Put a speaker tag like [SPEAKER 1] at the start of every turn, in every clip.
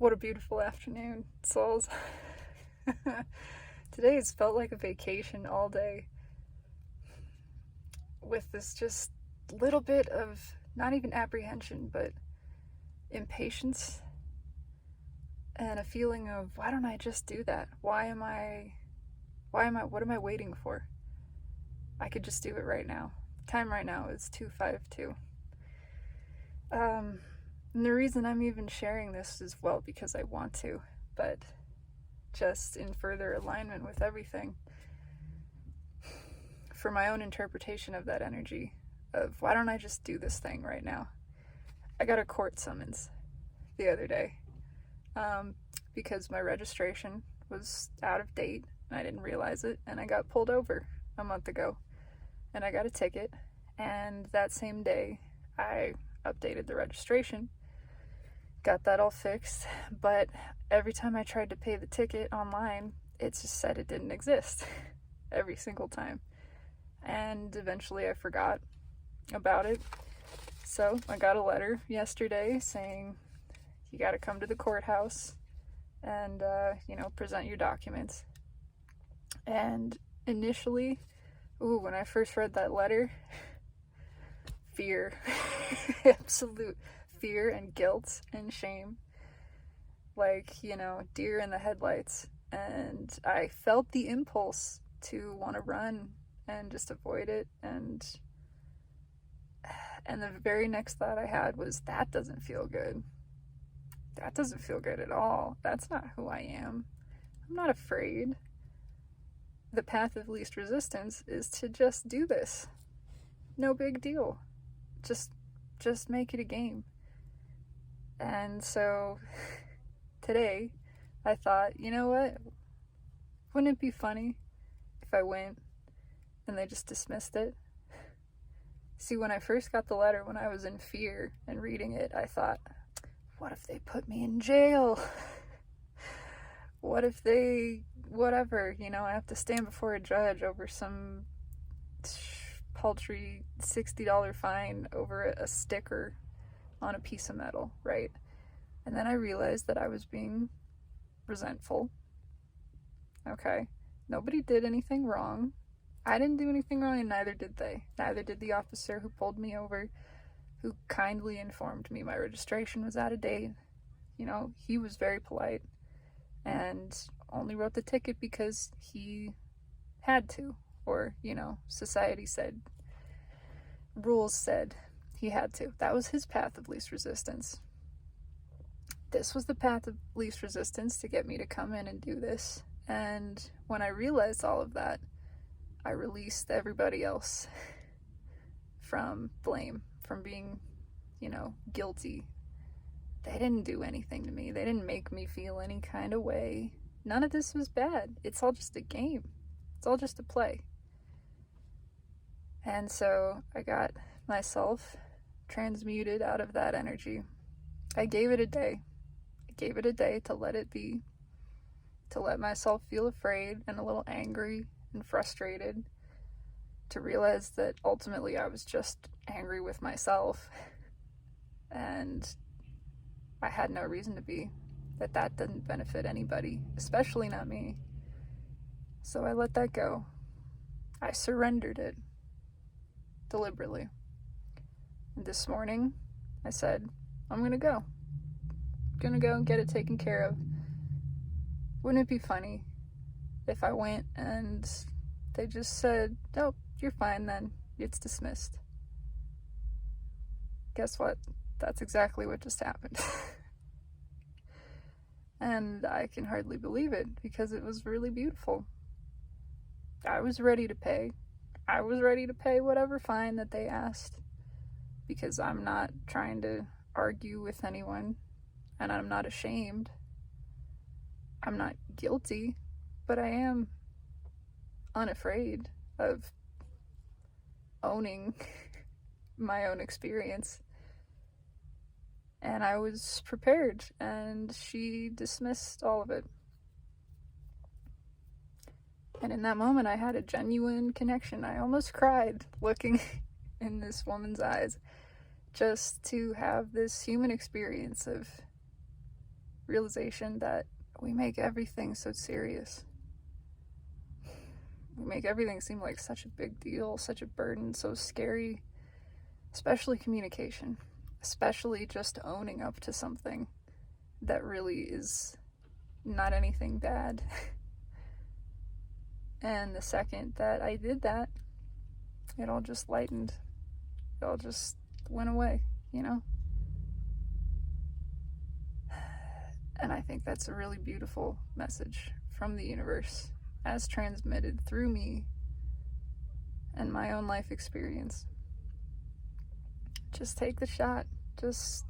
[SPEAKER 1] What a beautiful afternoon, souls. Today has felt like a vacation all day, with this just little bit of not even apprehension, but impatience and a feeling of, why don't I just do that? What am I waiting for? I could just do it right now. Time right now is 2:52. And the reason I'm even sharing this is, well, because I want to, but just in further alignment with everything. For my own interpretation of that energy, of why don't I just do this thing right now? I got a court summons the other day because my registration was out of date and I didn't realize it, and I got pulled over a month ago and I got a ticket, and that same day I updated the registration, got that all fixed, but every time I tried to pay the ticket online, it just said it didn't exist every single time. And eventually I forgot about it. So I got a letter yesterday saying you got to come to the courthouse and, present your documents. And initially, when I first read that letter, fear, absolute fear and guilt and shame, like, deer in the headlights. And I felt the impulse to want to run and just avoid it, and the very next thought I had was, that doesn't feel good. That doesn't feel good at all. That's not who I am. I'm not afraid. The path of least resistance is to just do this. No big deal. Just make it a game. And so today I thought, you know what? Wouldn't it be funny if I went and they just dismissed it? See, when I first got the letter, when I was in fear and reading it, I thought, what if they put me in jail? What if they, whatever, I have to stand before a judge over some paltry $60 fine over a sticker on a piece of metal, right? And then I realized that I was being resentful. Okay, nobody did anything wrong. I didn't do anything wrong, and neither did they. Neither did the officer who pulled me over, who kindly informed me my registration was out of date. He was very polite and only wrote the ticket because he had to, or, society said, rules said he had to. That was his path of least resistance. This was the path of least resistance to get me to come in and do this. And when I realized all of that, I released everybody else from blame, from being, guilty. They didn't do anything to me. They didn't make me feel any kind of way. None of this was bad. It's all just a game. It's all just a play. And so I got myself transmuted out of that energy. I gave it a day. I gave it a day to let it be, to let myself feel afraid and a little angry and frustrated, to realize that ultimately I was just angry with myself, and I had no reason to be, that didn't benefit anybody, especially not me. So I let that go. I surrendered it deliberately. And this morning I said, I'm gonna go and get it taken care of. Wouldn't it be funny if I went and they just said, oh, you're fine then, it's dismissed? Guess what? That's exactly what just happened. And I can hardly believe it, because it was really beautiful. I was ready to pay. I was ready to pay whatever fine that they asked, because I'm not trying to argue with anyone, and I'm not ashamed. I'm not guilty, but I am unafraid of owning my own experience. And I was prepared, and she dismissed all of it. And in that moment, I had a genuine connection. I almost cried looking in this woman's eyes, just to have this human experience of realization that we make everything so serious. We make everything seem like such a big deal, such a burden, so scary, especially communication, especially just owning up to something that really is not anything bad. And the second that I did that, it all just lightened. It all just went away, you know? And I think that's a really beautiful message from the universe as transmitted through me and my own life experience. Just take the shot. Just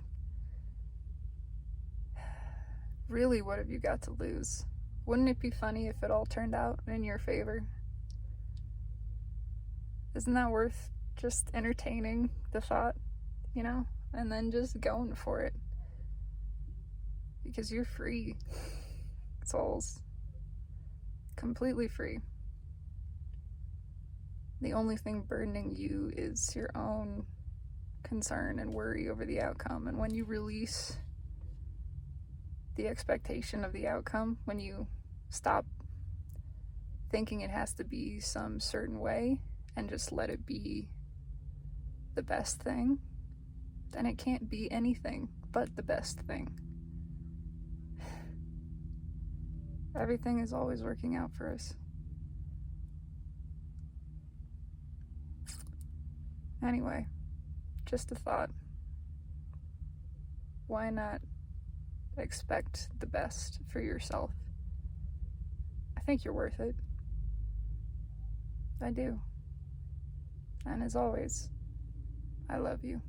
[SPEAKER 1] really, what have you got to lose? Wouldn't it be funny if it all turned out in your favor? Isn't that worth just entertaining the thought, you know? And then just going for it. Because you're free. Souls. Completely free. The only thing burdening you is your own concern and worry over the outcome. And when you release the expectation of the outcome, when you stop thinking it has to be some certain way and just let it be the best thing, then it can't be anything but the best thing. Everything is always working out for us. Anyway, just a thought. Why not expect the best for yourself? I think you're worth it. I do. And as always, I love you.